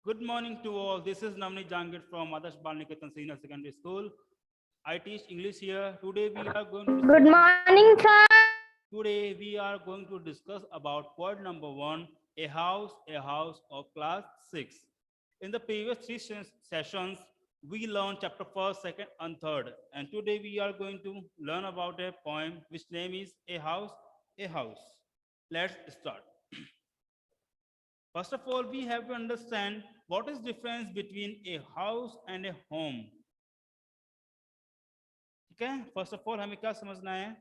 Good morning to all. This is Navneet Jangir from Adarsh Balniketan Senior Secondary School. I teach English here. Good morning, sir. Today we are going to discuss about point number 1, a house of class 6. In the previous three sessions, we learned chapter 1st, 2nd, and 3rd. And today we are going to learn about a poem which name is A House, a House. Let's start. First of all, we have to understand what is difference between a house and a home. ठीक है, first of all हमें क्या समझना है?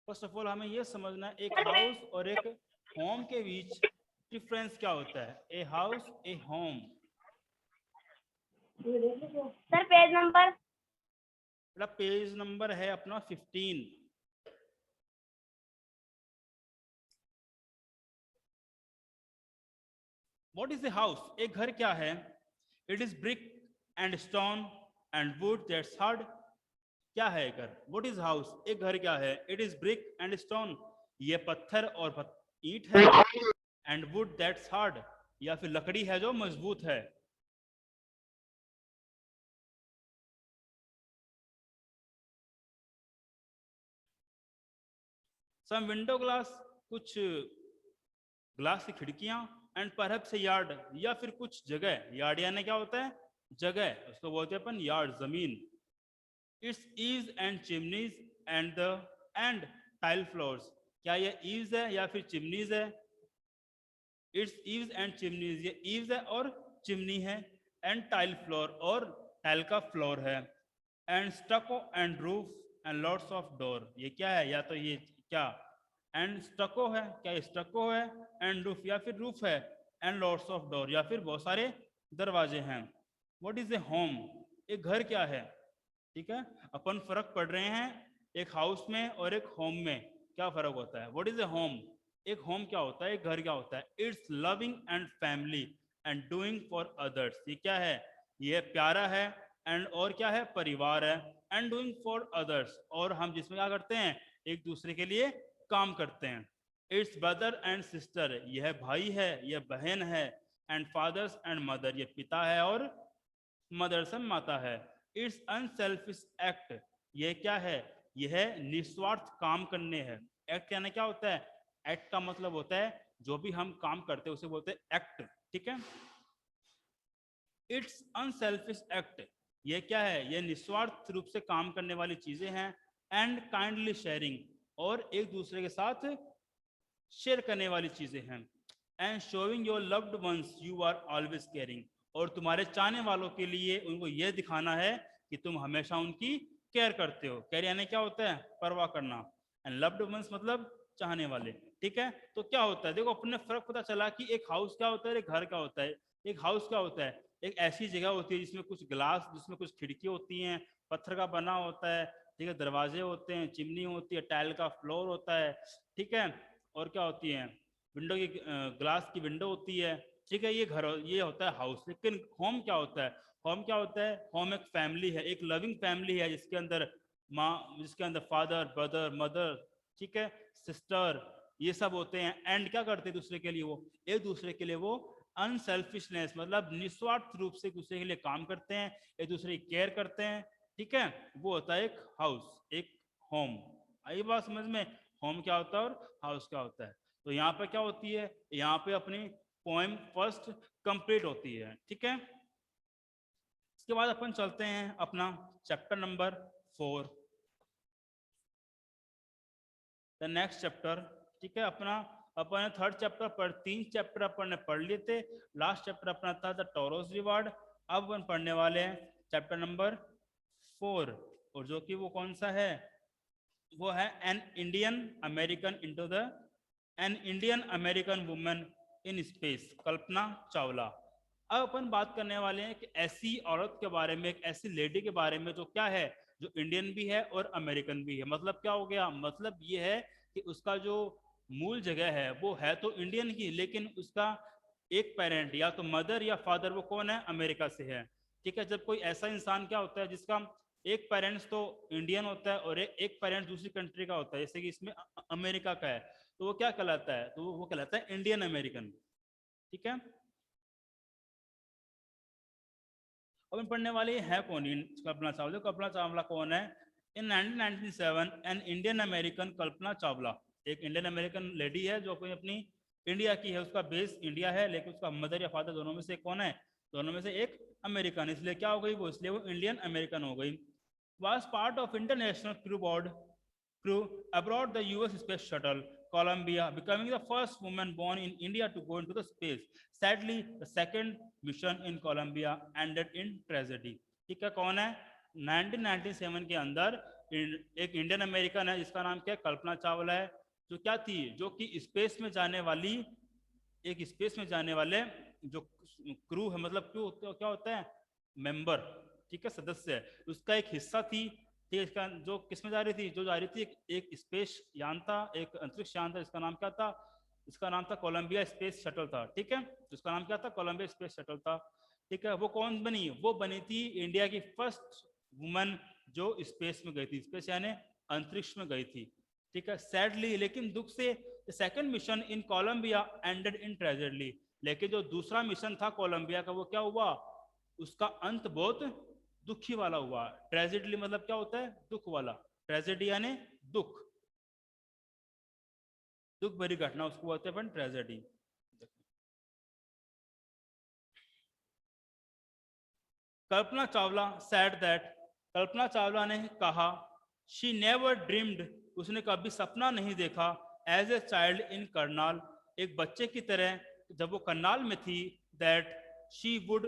First of all हमें यह समझना है एक हाउस और एक होम के बीच डिफरेंस क्या होता है. A house, A home. Sir page number page number है अपना 15. What is a house? एक घर क्या है? It is brick and stone and wood that's hard. क्या है घर? What is house? एक घर क्या है? It is brick and stone. ये पत्थर और ईंट है. And wood that's hard. या फिर लकड़ी है जो मजबूत है. Some window glass, कुछ ग्लास की खिड़कियां, एंड परहैप्स ए यार्ड, या फिर कुछ जगह. यार्ड यानी क्या होता है? जगह. उसको बोलते हैं अपन यार्ड, जमीन. It's eaves and chimneys and tile floors. क्या ये ईव्स है या फिर चिमनीज है? It's eaves and chimneys. ये ईव्स है और चिमनी है. एंड टाइल फ्लोर, और टाइल का फ्लोर है. And स्टको and roof and lots of door. ये क्या है? या तो ये क्या एंड स्टको है, क्या ये स्टको है? एंड रूफ या फिर रूफ है. एंड लॉट्स ऑफ डोर या फिर बहुत सारे दरवाजे हैं. What is a home? एक घर क्या है? ठीक है, अपन फर्क पढ़ रहे हैं एक हाउस में और एक होम में. क्या फर्क होता है? What is a home? एक होम क्या होता है? एक घर क्या होता है? It's loving and family and doing for others. ये क्या है? ये प्यारा है. एंड और क्या है? परिवार है. एंड डूइंग फॉर अदर्स, और हम जिसमें क्या करते हैं? एक दूसरे के लिए काम करते हैं. It's brother and sister. यह भाई है, यह बहन है. And fathers and mother. यह पिता है और मदर्स एंड माता है. It's unselfish act. यह क्या है? यह निस्वार्थ काम करने है. एक्ट यानी क्या होता है? एक्ट का मतलब होता है जो भी हम काम करते हैं उसे बोलते हैं एक्ट. ठीक है, इट्स अनसेल्फिश एक्ट. यह क्या है? यह निस्वार्थ रूप से काम करने वाली चीजें हैं. एंड काइंडली शेयरिंग, और एक दूसरे के साथ शेयर करने वाली चीजें हैं. And showing your loved ones you are always caring. और तुम्हारे चाहने वालों के लिए उनको यह दिखाना है कि तुम हमेशा उनकी केयर करते हो. केयर यानी क्या होता है? परवाह करना. एंड लव्ड वंस मतलब चाहने वाले. ठीक है, तो क्या होता है? देखो अपने फर्क पता चला कि एक हाउस क्या होता है, एक घर क्या होता है. एक हाउस क्या होता है? एक ऐसी जगह होती है जिसमें कुछ ग्लास, जिसमें कुछ खिड़की होती हैं, पत्थर का बना होता है. ठीक है, दरवाजे होते हैं, चिमनी होती है, टाइल का फ्लोर होता है. ठीक है, और क्या होती है? विंडो की ग्लास की विंडो होती है. ठीक है, ये घर, ये होता है हाउस. लेकिन होम क्या होता है? होम क्या होता है? होम एक फैमिली है, एक लविंग फैमिली है जिसके अंदर माँ, जिसके अंदर फादर, ब्रदर, मदर, ठीक है, सिस्टर, ये सब होते हैं. एंड क्या करते हैं दूसरे के लिए? वो एक दूसरे के लिए वो अनसेल्फिशनेस मतलब निस्वार्थ रूप से एक दूसरे के लिए काम करते हैं, एक दूसरे की केयर करते हैं. ठीक है, वो होता है एक हाउस, एक होम. आई बात समझ में? होम क्या होता है और हाउस क्या होता है. तो यहाँ पे क्या होती है? यहाँ पे अपनी पोएम फर्स्ट कंप्लीट होती है. ठीक है, इसके बाद अपन चलते हैं अपना chapter number 4, the next chapter. ठीक है, अपना अपन थर्ड चैप्टर पर 3 चैप्टर अपन ने पढ़ लिए थे. लास्ट चैप्टर अपना था द टोरोस रिवार्ड. अब अपन पढ़ने वाले हैं चैप्टर नंबर 4, और जो कि वो कौन सा है? वो है an Indian American into the an Indian American women in space, Kalpana Chawla. अब अपन बात करने वाले हैं कि ऐसी औरत के बारे में, एक ऐसी लेडी के बारे में जो क्या है, जो इंडियन भी है और अमेरिकन भी है. मतलब क्या हो गया? मतलब ये है कि उसका जो मूल जगह है वो है तो इंडियन की, लेकिन उसका एक पेरेंट या तो मदर या फादर वो कौन है? अमेरिका से है. ठीक है, जब कोई ऐसा इंसान क्या होता है जिसका एक पेरेंट्स तो इंडियन होता है और एक पेरेंट्स दूसरी कंट्री का होता है, जैसे कि इसमें अमेरिका का है, तो वो क्या कहलाता है? तो वो कहलाता है इंडियन अमेरिकन. ठीक है। अब हम पढ़ने वाले है कौन कल्पना चावला। कल्पना चावला कौन है? इन 1997 N Indian American Kalpana Chawla, एक इंडियन अमेरिकन लेडी है जो अपनी इंडिया की है, उसका बेस इंडिया है, लेकिन उसका मदर या फादर दोनों में से कौन है? दोनों में से एक अमेरिकन, इसलिए क्या हो गई वो? इसलिए वो इंडियन अमेरिकन हो गई। was part of international crew aboard the US space shuttle Columbia, becoming the first woman born in India to go into the space. Sadly, the second mission in Columbia ended in tragedy. ठीक है, कौन है? 1997 के अंदर एक Indian American है जिसका नाम क्या है? कल्पना चावला है, जो क्या थी? जो कि स्पेस में जाने वाली, एक स्पेस में जाने वाले जो क्रू है, मतलब क्रू क्या होता है? मेंबर, ठीक है, सदस्य है, उसका एक हिस्सा थी। ठीक है, इसका जो किसमें जा रही थी? जो जा रही थी एक स्पेस यान था, एक अंतरिक्ष यान था, इसका नाम क्या था? इसका नाम था कोलंबिया स्पेस शटल था। ठीक है, इसका नाम क्या था? कोलंबिया स्पेस शटल था। ठीक है, वो कौन बनी? वो बनी थी इंडिया की फर्स्ट वुमन जो स्पेस में गई थी, स्पेस यानी अंतरिक्ष में गई थी। ठीक है, सैडली, लेकिन दुख से, second mission in Columbia ended in tragedy, लेकिन जो दूसरा मिशन था कोलंबिया का वो क्या हुआ? उसका अंत बहुत दुखी वाला हुआ। ट्रेजेडी मतलब क्या होता है? दुख वाला। ट्रेजेडी यानी दुख, दुख भरी घटना, उसको बोलते हैं tragedy. Kalpana Chawla said that, Kalpana Chawla ने कहा, शी नेवर ड्रीम्ड, उसने कभी सपना नहीं देखा, as a child in Karnal, एक बच्चे की तरह जब वो करनाल में थी, that she would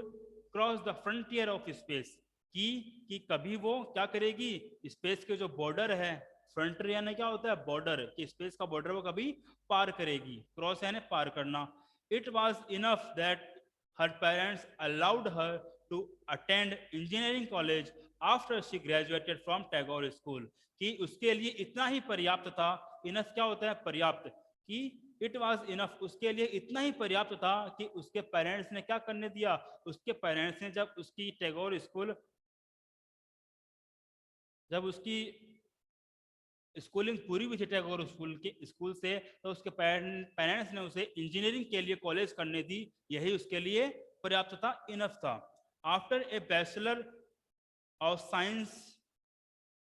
cross the frontier of space, कि कभी वो क्या करेगी? स्पेस के जो बॉर्डर है, फ्रंटियर यानी क्या होता है? बॉर्डर, कि स्पेस का बॉर्डर वो कभी पार करेगी। क्रॉस यानी पार करना। It was enough that her parents allowed her to attend engineering college after she graduated from Tagore school, कि उसके लिए इतना ही पर्याप्त था। इनफ क्या होता है? पर्याप्त। कि इट वॉज इनफ, उसके लिए इतना ही पर्याप्त था कि उसके पेरेंट्स ने क्या करने दिया? उसके पेरेंट्स ने जब उसकी टैगोर स्कूल, जब उसकी स्कूलिंग पूरी हुई थी टैगोर स्कूल से, तो उसके पेरेंट्स ने उसे इंजीनियरिंग के लिए कॉलेज करने दी, यही उसके लिए पर्याप्त था, इनफ था। After a bachelor of science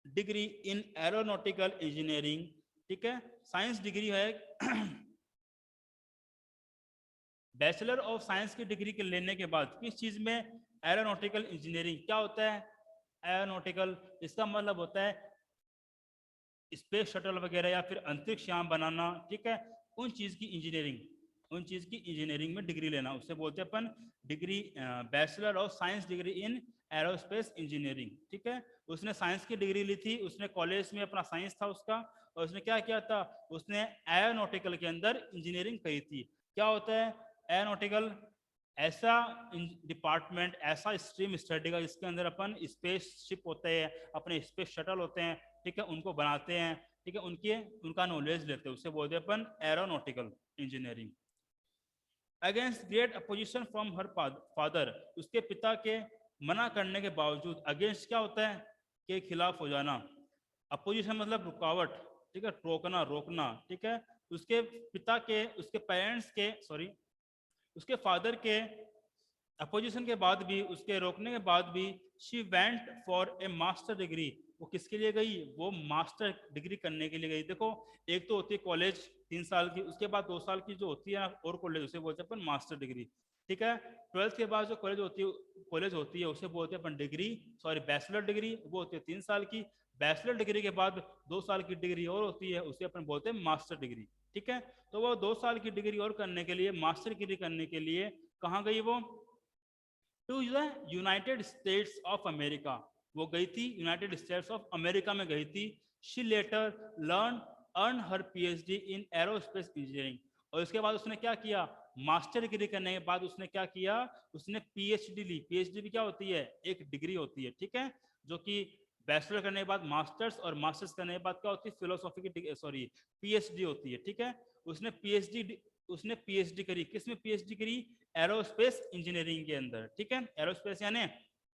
degree in aeronautical engineering, ठीक है, साइंस डिग्री है बैचलर ऑफ साइंस की डिग्री के लेने के बाद किस चीज में? Aeronautical engineering. क्या होता है एरोनॉटिकल? इसका मतलब होता है स्पेस शटल वगैरह या फिर अंतरिक्ष यान बनाना। ठीक है, उन चीज की इंजीनियरिंग, उन चीज की इंजीनियरिंग में डिग्री लेना, उससे बोलते हैं अपन degree, bachelor of science degree in aerospace engineering. ठीक है, उसने साइंस की डिग्री ली थी, उसने कॉलेज में अपना साइंस था उसका, और उसने क्या किया था? उसने एरोनॉटिकल के अंदर इंजीनियरिंग करी थी। क्या होता है एरोनॉटिकल? ऐसा डिपार्टमेंट, ऐसा स्ट्रीम स्टडी का जिसके अंदर अपन स्पेसशिप होते हैं, अपने स्पेस शटल होते हैं, ठीक है, उनको बनाते हैं, ठीक है, उनका नॉलेज लेते हैं, उससे बोलते हैं अपन aeronautical engineering. Against great opposition from her father, उसके पिता के मना करने के बावजूद, अगेंस्ट क्या होता है? के खिलाफ हो जाना, अपोजिशन मतलब रुकावट, ठीक है, टोकना, रोकना। ठीक है, उसके पिता के, उसके पेरेंट्स के, सॉरी, उसके फादर के अपोजिशन के बाद भी, उसके रोकने के बाद भी, she went for a master degree, वो किसके लिए गई? वो मास्टर डिग्री करने के लिए गई। देखो, एक तो होती है कॉलेज 3 साल की, उसके बाद 2 साल की जो होती है और कॉलेज, उसे बोलते हैं अपन मास्टर डिग्री। ठीक है, 12th के बाद जो कॉलेज होती है उसे बोलते हैं अपन डिग्री, सॉरी बैचलर डिग्री, वो होती है 3 साल की। बैचलर डिग्री के बाद 2 साल की डिग्री और होती है, उसे अपन बोलते हैं मास्टर डिग्री। ठीक है, तो वो 2 साल की डिग्री और करने के लिए, मास्टर डिग्री करने के लिए कहाँ गई वो? To the United States of America, वो गई थी यूनाइटेड स्टेट्स ऑफ अमेरिका में गई थी। She later earn her PhD in aerospace engineering, और उसके बाद उसने क्या किया? मास्टर डिग्री करने के बाद उसने क्या किया? उसने पीएचडी ली। पीएचडी भी क्या होती है? एक डिग्री होती है। ठीक है, जो कि बैचलर करने के बाद मास्टर्स, और मास्टर्स करने के बाद क्या होती है? फिलोसॉफी की, सॉरी, पीएचडी होती है। ठीक है, उसने पीएचडी करी, किसमें पीएचडी करी? एरोस्पेस इंजीनियरिंग के अंदर। ठीक है, एरोस्पेस यानी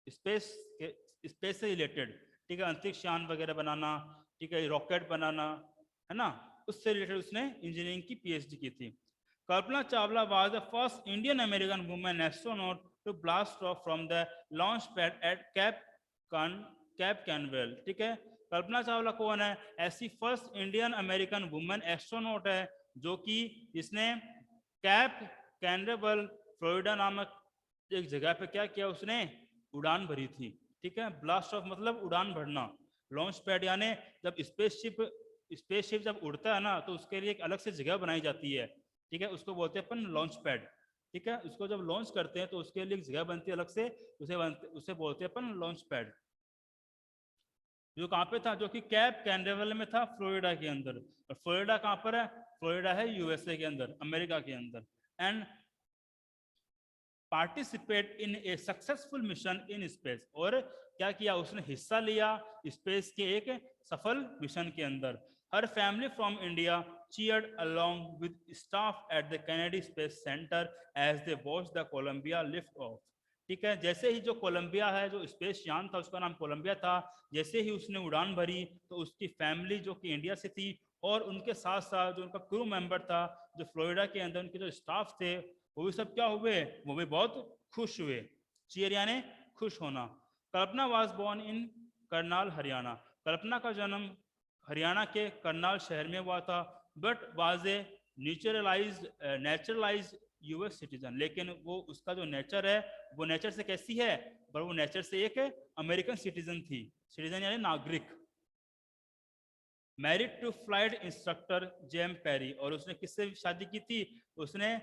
स्पेस से रिलेटेड, ठीक है, अंतरिक्ष यान वगैरह बनाना, ठीक है, रॉकेट बनाना, है ना, उससे रिलेटेड उसने इंजीनियरिंग की पीएचडी की थी। Kalpana Chawla was the first Indian American woman astronaut to blast off from the launch pad at Cape Canaveral. ठीक है, कल्पना चावला कौन है? ऐसी first Indian American women astronaut है जो कि जिसने कैप कैनवेरल फ्लोरिडा नामक एक जगह पे क्या किया, उसने उड़ान भरी थी। ठीक है, ब्लास्ट ऑफ मतलब उड़ान भरना, लॉन्च पैड यानी जब स्पेसशिप जब उड़ता है ना तो उसके लिए एक अलग से जगह बनाई जाती है। ठीक है, उसको बोलते हैं अपन लॉन्च पैड। ठीक है, उसको जब लॉन्च करते हैं तो उसके लिए एक जगह बनती है अलग से, उसे बोलते हैं अपन लॉन्च पैड। जो कहाँ पे था? जो कि कैप कैनवेरल में था, फ्लोरिडा के अंदर। और फ्लोरिडा कहाँ पर है? फ्लोरिडा है यूएसए के अंदर, अमेरिका के अंदर। And participate in A successful mission in space, और क्या किया उसने? हिस्सा लिया स्पेस के एक सफल मिशन के अंदर। Her family from India cheered along with staff at the Kennedy Space Center as they watched the Columbia lift off. ठीक है, जैसे ही जो कोलंबिया है, जो स्पेस यान था उसका नाम कोलंबिया था, जैसे ही उसने उड़ान भरी तो उसकी फैमिली जो कि इंडिया से थी और उनके साथ साथ जो उनका क्रू मेंबर था जो फ्लोरिडा के अंदर उनके जो स्टाफ थे वो भी सब क्या हुए? वो भी बहुत खुश हुए। चीयर यानी खुश होना। Kalpana was born in Karnal, Haryana. Kalpana का जन्म हरियाणा के करनाल शहर में हुआ था, but was a naturalised US citizen. लेकिन वो उसका जो नेचर है वो नेचर से कैसी है? पर वो नेचर से एक अमेरिकन सिटीजन थी। सिटीजन यानी नागरिक। Married to flight instructor Jean Pierre, और उसने किससे शादी की थी? उसने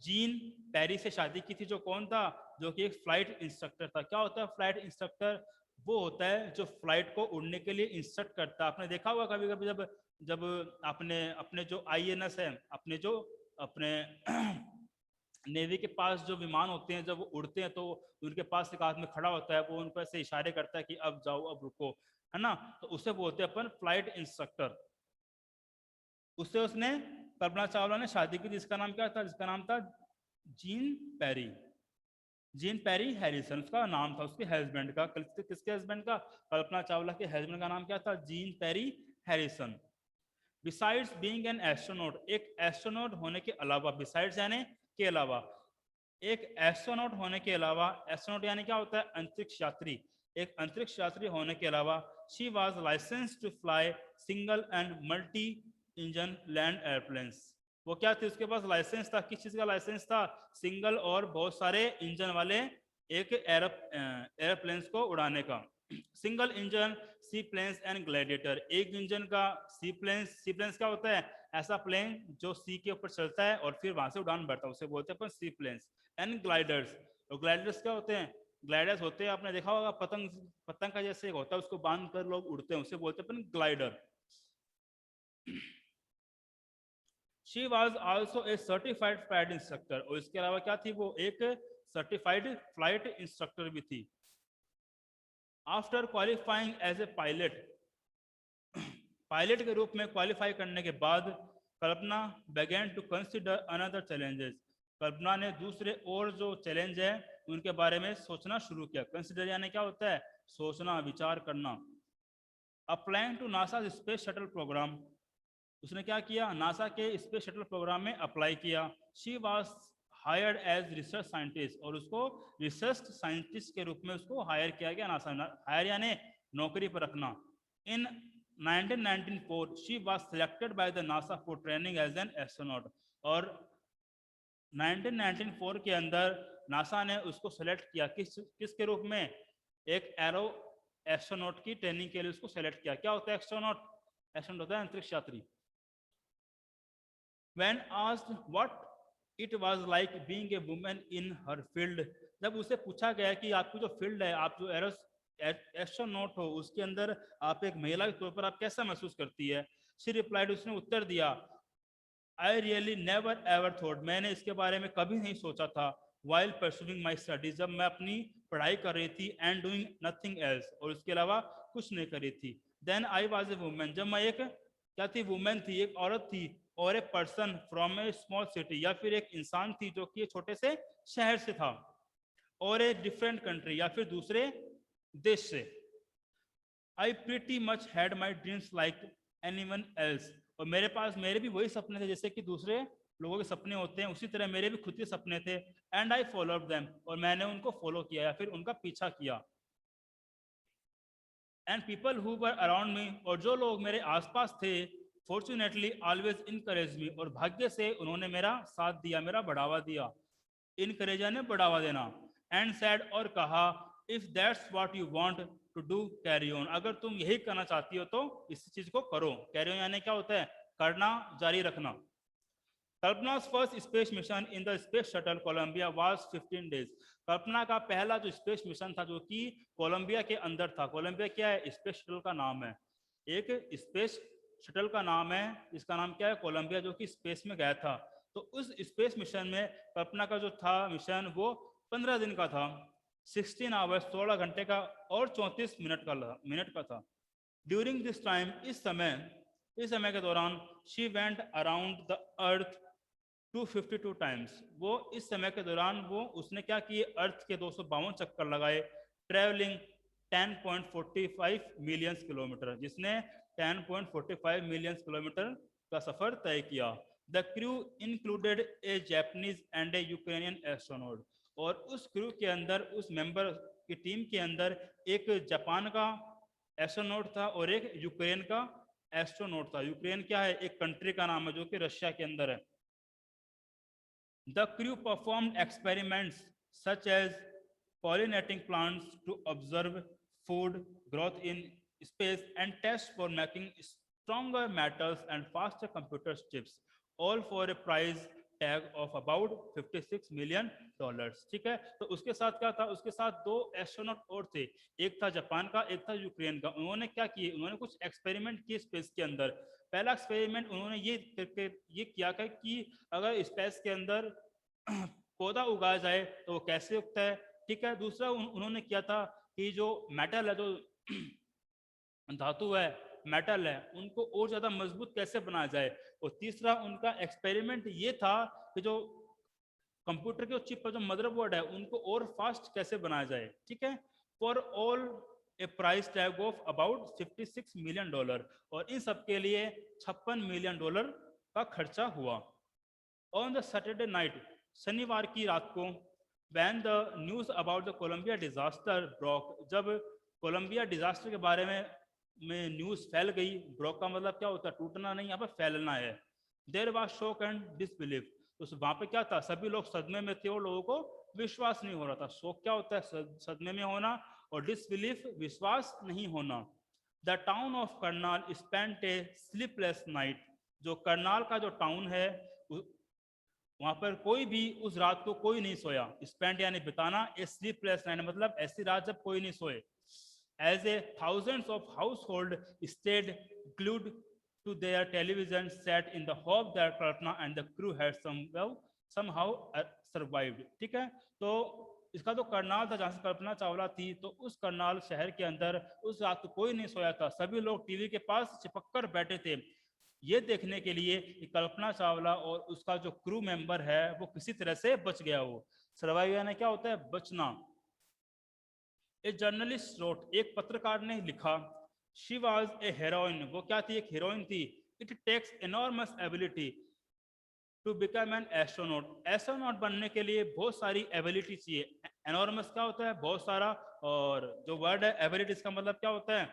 जीन पेरी से शादी की थी, जो कौन था? जो कि एक फ्लाइट इंस्ट्रक्टर था। क्या होता है फ्लाइट इंस्ट्रक्टर? वो होता है जो फ्लाइट को उड़ने के लिए इंस्ट्रक्ट करता है। आपने देखा होगा कभी कभी जब जब आपने अपने जो आईएनएस है, अपने जो अपने नेवी के पास जो विमान होते हैं, जब वो उड़ते हैं तो उनके पास एक आदमी खड़ा होता है, वो उनको ऐसे इशारे करता है कि अब जाओ, अब रुको, है ना? तो उसे बोलते हैं अपन फ्लाइट इंस्ट्रक्टर। उससे उसने कल्पना चावला ने शादी की, जिसका नाम क्या था? जिसका नाम था Jean Pierre. Jean Pierre Harrison उसका नाम था, उसके हस्बैंड का। किसके हस्बैंड का? कल्पना चावला के हस्बैंड का नाम क्या था? Jean Pierre Harrison. Besides being an astronaut, एक एस्ट्रोनॉट होने के अलावा, बिसाइड्स यानी के अलावा, एक एस्ट्रोनॉट होने के अलावा, एस्ट्रोनॉट यानी क्या होता है? अंतरिक्ष यात्री। एक अंतरिक्ष यात्री होने के अलावा she was licensed to fly single and multi engine land airplanes. वो क्या थी? उसके पास लाइसेंस था। किस चीज का लाइसेंस था? सिंगल और बहुत सारे इंजन वाले एक एयरप्लेन्स को उड़ाने का। Single engine sea planes and gladiator, एक इंजन का सी प्लेन्स। सी प्लेन्स क्या होता है? ऐसा प्लेन जो सी के ऊपर चलता है और फिर वहां से उड़ान भरता है, उसे बोलते हैं अपन सी प्लेन्स। एंड ग्लाइडर्स, और ग्लाइडर्स क्या होते हैं? ग्लाइडर्स होते हैं, आपने देखा होगा पतंग, पतंग का जैसे होता है, उसको बांध कर लोग उड़ते हैं, उसे बोलते हैं अपन glider. She was also a certified flight instructor, और इसके अलावा क्या थी? वो एक सर्टिफाइड फ्लाइट इंस्ट्रक्टर भी थी। After qualifying as a pilot, pilot के रूप में क्वालिफाई करने के बाद कल्पना began to consider another challenges, कल्पना ने दूसरे और जो चैलेंज है उनके बारे में सोचना शुरू किया। कंसिडर यानी क्या होता है? सोचना, विचार करना। Applying to NASA space shuttle program, उसने क्या किया? नासा के स्पेस शटल प्रोग्राम में अप्लाई किया। She was hired as research scientist, और उसको रिसर्च साइंटिस्ट के रूप में उसको हायर किया गया नासा। हायर यानी नौकरी पर रखना। In 1994 she was selected by the NASA for training as an astronaut, और 1994 के अंदर नासा ने उसको सेलेक्ट किया किसके रूप में? एक एरो एस्ट्रोनॉट की ट्रेनिंग के लिए उसको सेलेक्ट किया। क्या होता है एस्ट्रोनॉट? एस्ट्रोनॉट होता है अंतरिक्ष यात्री। When asked what it was like being a woman in her field, जब उसे पूछा गया कि आपकी जो फील्ड है, आप जो एस्ट्रोनॉट हो, उसके अंदर आप एक महिला के तौर पर आप कैसा महसूस करती है? She replied, उसने उत्तर दिया, I really never ever thought, मैंने इसके बारे में कभी नहीं सोचा था। While pursuing my studies, जब मैं अपनी पढ़ाई कर रही थी, and doing nothing else, और उसके अलावा कुछ नहीं कर रही थी। Then I was a woman, जब मैं एक क्या थी? वुमेन थी, एक औरत थी। और a person from a small city, या फिर एक इंसान थी जो कि छोटे से शहर से था। और ए डिफरेंट कंट्री, या फिर दूसरे देश से। I pretty much had my dreams like anyone else, और मेरे पास मेरे भी वही सपने थे जैसे कि दूसरे लोगों के सपने होते हैं, उसी तरह मेरे भी खुद के सपने थे। एंड आई फॉलोड देम, और मैंने उनको फॉलो किया या फिर उनका पीछा किया। And people who were around me, और जो लोग मेरे आसपास थे, फॉर्चुनेटली ऑलवेज इनकरेज मी, और भाग्य से उन्होंने मेरा साथ दिया, मेरा बढ़ावा दिया। इनकरेज यानी बढ़ावा देना। एंड सैड, और कहा, if that's what you want to do carry on, अगर तुम यही करना चाहती हो तो इस चीज को करो। कैरी ऑन यानी क्या होता है? करना, जारी रखना। कल्पना's first space mission in the space shuttle Columbia was 15 days. कल्पना का पहला जो स्पेस मिशन था जो कि कोलंबिया के अंदर था। कोलंबिया क्या है? स्पेस शटल का नाम है। एक स्पेस शटल का नाम है, इसका नाम क्या है? कोलंबिया, जो कि स्पेस में गया था। तो उस स्पेस मिशन में कल्पना का जो था मिशन वो 15 दिन का था। 16 आवर्स, 16 घंटे का, और 34 मिनट का था। ड्यूरिंग दिस टाइम, इस समय के दौरान, she went around the earth 252 times, वो इस समय के दौरान उसने क्या किए? अर्थ के 252 चक्कर लगाए। ट्रेवलिंग 10.45 मिलियन किलोमीटर, जिसने 10.45 मिलियन किलोमीटर का सफर तय किया। The crew included A Japanese and A Ukrainian astronaut, और उस क्रू के अंदर, उस मेंबर की टीम के अंदर एक जापान का एस्ट्रोनॉट था और एक यूक्रेन का एस्ट्रोनॉट था। यूक्रेन क्या है? एक कंट्री का नाम है जो कि रशिया के अंदर है। The crew performed experiments such as pollinating plants to observe food growth in space and test for making stronger metals and faster computer chips, all for a price tag of about $56 million। ठीक है, तो उसके साथ क्या था? उसके साथ 2 astronaut और थे, एक था जापान का, एक था यूक्रेन का। उन्होंने क्या किए? उन्होंने कुछ एक्सपेरिमेंट किए स्पेस के अंदर। पहला एक्सपेरिमेंट उन्होंने ये किया कि अगर स्पेस के अंदर पौधा उगाया जाए तो वो कैसे उगता है। ठीक है, दूसरा उन्होंने किया था कि जो मेटल है, जो धातु है, मेटल है, उनको और ज्यादा मजबूत कैसे बनाया जाए। और तीसरा उनका एक्सपेरिमेंट ये था कि जो कंप्यूटर के चिप पर जो मदरबोर्ड है उनको और फास्ट कैसे बनाया जाए। ठीक है, for all A price tag of about $56 million, और इन सब के लिए $56 मिलियन का खर्चा हुआ। ऑन द सैटरडे नाइट, शनिवार की रात को, when the news about the Columbia disaster broke, जब कोलंबिया डिजास्टर के बारे में न्यूज फैल गई। ब्रोक का मतलब क्या होता है? टूटना नहीं, यहाँ पर फैलना है। There was shock and disbelief, तो वहां पे क्या था? सभी लोग सदमे में थे और लोगों को विश्वास नहीं हो रहा था। शोक क्या होता है? सदमे में होना, और डिसबिलीफ विश्वास नहीं होना। The town of Karnal spent A sleepless night, जो करनाल का जो टाउन है वहां पर कोई भी उस रात को कोई नहीं सोया। स्पेंट यानी बिताना, ए स्लीपलेस नाइट मतलब ऐसी रात जब कोई नहीं सोए। As a thousands of household stayed glued to their television set in the hope that Kalpana and the crew had somehow survived। ठीक है, तो इसका जो करनाल था जहाँ से कल्पना चावला थी, तो उस करनाल शहर के अंदर उस रात को कोई नहीं सोया था। सभी लोग टीवी के पास चिपक कर बैठे थे ये देखने के लिए कि कल्पना चावला और उसका जो क्रू मेंबर है वो किसी तरह से बच गया हो। सर्वाइव यानी क्या होता है? बचना। ए जर्नलिस्ट रोट, एक पत्रकार ने लिखा, शी वॉज ए हेरोइन, वो क्या थी? एक हीरोइन थी। It takes enormous ability to become an astronaut, astronaut बनने के लिए बहुत सारी एबिलिटी चाहिए। एनॉर्मस क्या होता है? बहुत सारा, और जो वर्ड है एबिलिटी, इसका मतलब क्या होता है?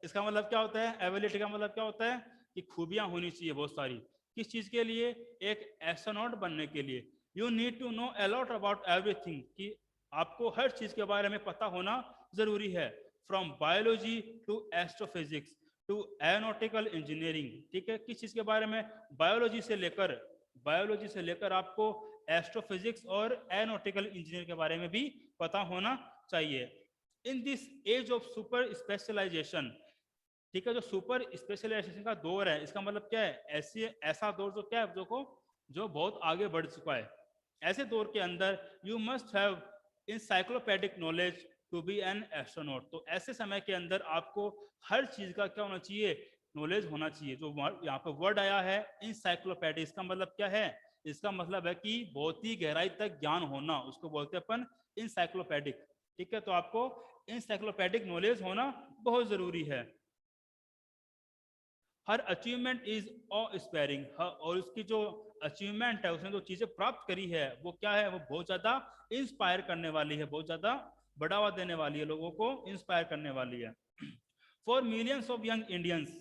इसका मतलब क्या होता है? एबिलिटी का मतलब क्या होता है? कि खूबियां होनी चाहिए बहुत सारी। किस चीज के लिए? एक एस्ट्रोनॉट बनने के लिए। You need to know a lot about everything, कि आपको हर चीज के बारे में पता होना जरूरी है। From biology to astrophysics to aeronautical engineering. ठीक है, किस चीज के बारे में? बायोलॉजी से लेकर आपको एस्ट्रोफिजिक्स और एरोनॉटिकल इंजीनियर के बारे में भी पता होना चाहिए। In this age of super specialization, ठीक है, जो सुपर स्पेशलाइजेशन का दौर है, इसका मतलब क्या है? ऐसा दौर जो क्या है, जो बहुत आगे बढ़ चुका है। ऐसे दौर के अंदर you must have encyclopaedic knowledge to be an astronaut, तो ऐसे समय के अंदर आपको हर चीज का क्या होना चाहिए? नॉलेज होना चाहिए। जो यहाँ पे वर्ड आया है इंसाइक्लोपैडिक, इसका मतलब क्या है? इसका मतलब है कि बहुत ही गहराई तक ज्ञान होना, उसको बोलते हैं अपन इंसाइक्लोपैडिक। ठीक है, तो आपको इंसाइक्लोपैडिक नॉलेज होना बहुत जरूरी है। हर अचीवमेंट इज ऑस्पायरिंग, और उसकी जो अचीवमेंट है, उसने जो चीजें प्राप्त करी है वो क्या है, वो बहुत ज्यादा इंस्पायर करने वाली है, बहुत ज्यादा बढ़ावा देने वाली है, लोगों को इंस्पायर करने वाली है। For millions of young Indians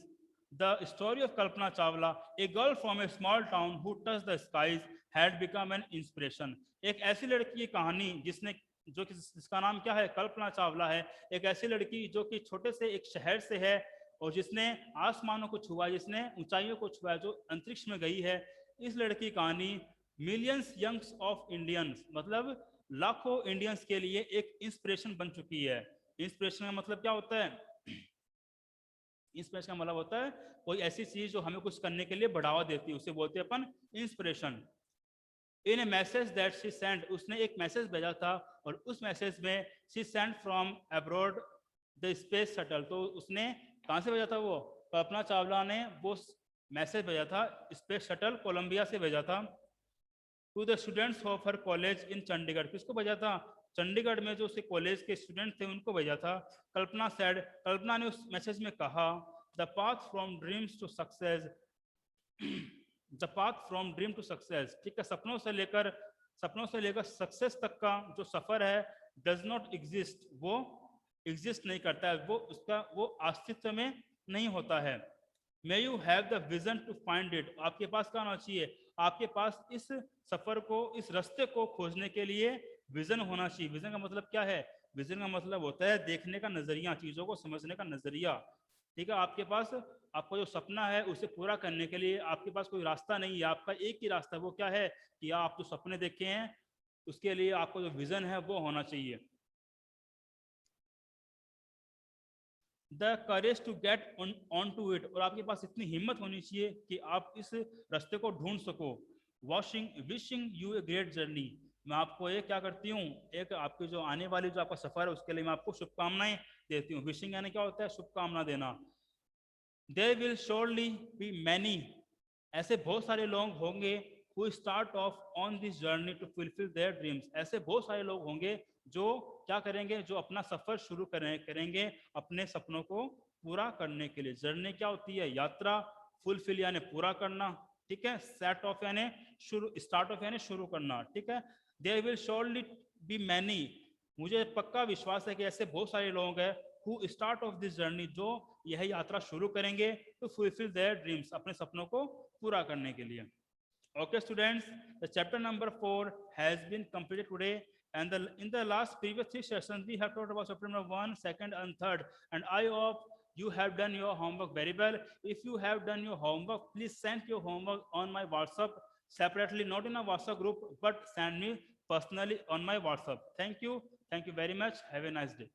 the story of Kalpana Chawla, a girl from a small town who touch the skies had become an inspiration. एक ऐसी लड़की की कहानी जिसने जो कि जिसका नाम क्या है, कल्पना चावला है। एक ऐसी लड़की जो कि छोटे से एक शहर से है और जिसने आसमानों को छुआ, जिसने ऊंचाइयों को छुआ, जो अंतरिक्ष में गई है। इस लड़की की कहानी मिलियंस यंग्स ऑफ इंडियंस, मतलब लाखों इंडियंस के लिए एक इंस्पिरेशन बन चुकी है। इंस्पिरेशन का मतलब क्या होता है? इंस्पिरेशन का मतलब होता है कोई ऐसी चीज जो हमें कुछ करने के लिए बढ़ावा देती है, उसे बोलते हैं अपन inspiration. In a message that she send, उसने एक मैसेज भेजा था और उस मैसेज में she send from abroad the space shuttle, तो उसने कहाँ से भेजा था? वो कल्पना चावला ने वो मैसेज भेजा था स्पेस शटल कोलंबिया से भेजा था। To the students of her college in Chandigarh, किसको भेजा था? चंडीगढ़ में जो उसके कॉलेज के स्टूडेंट थे उनको भेजा था। कल्पना सेड, कल्पना ने उस मैसेज में कहा, the path from dreams to success, the path from dream to success, ठीक है, सपनों से लेकर सक्सेस तक का जो सफर है, डज नॉट एग्जिस्ट, वो एग्जिस्ट नहीं करता है, वो अस्तित्व में नहीं होता है। May you have the vision to find it, आपके पास क्या होना चाहिए? आपके पास इस सफर को, इस रास्ते को खोजने के लिए विजन होना चाहिए। विजन का मतलब क्या है? विजन का मतलब होता है देखने का नजरिया, चीजों को समझने का नजरिया। ठीक है, आपके पास आपका जो सपना है उसे पूरा करने के लिए आपके पास कोई रास्ता नहीं है, आपका एक ही रास्ता है। वो क्या है कि आप जो सपने देखे हैं उसके लिए आपको जो विजन है वो होना चाहिए। The courage to get on to it, और आपके पास इतनी हिम्मत होनी चाहिए कि आप इस रास्ते को ढूंढ सको। Wishing U a great journey, मैं आपको ये क्या करती हूँ, एक आपकी जो आने वाली जो आपका सफर है उसके लिए मैं आपको शुभकामनाएं देती हूँ। विशिंग यानी क्या होता है? शुभकामना देना। There will surely be many, ऐसे बहुत सारे लोग होंगे who start off on this journey to fulfill their dreams, ऐसे बहुत सारे लोग होंगे जो क्या करेंगे, जो अपना सफर शुरू करेंगे अपने सपनों को पूरा करने के लिए। जर्नी क्या होती है? यात्रा। फुलफिल यानी पूरा करना, ठीक है। सेट ऑफ यानी शुरू, स्टार्ट ऑफ यानी शुरू करना, ठीक है। There will surely be many, मुझे पक्का विश्वास है कि ऐसे बहुत सारे लोग हैं who start off this journey, जो यह यात्रा शुरू करेंगे to fulfill their dreams, अपने सपनों को पूरा करने के लिए। Okay, students, the chapter number 4 has been completed today, and in the last previous 3 sessions we have talked about chapter number 1, 2nd, and 3rd, and I hope you have done your homework very well. If you have done your homework, please send your homework on my WhatsApp separately, not in a WhatsApp group, but send me personally on my WhatsApp. Thank you very much. Have a nice day.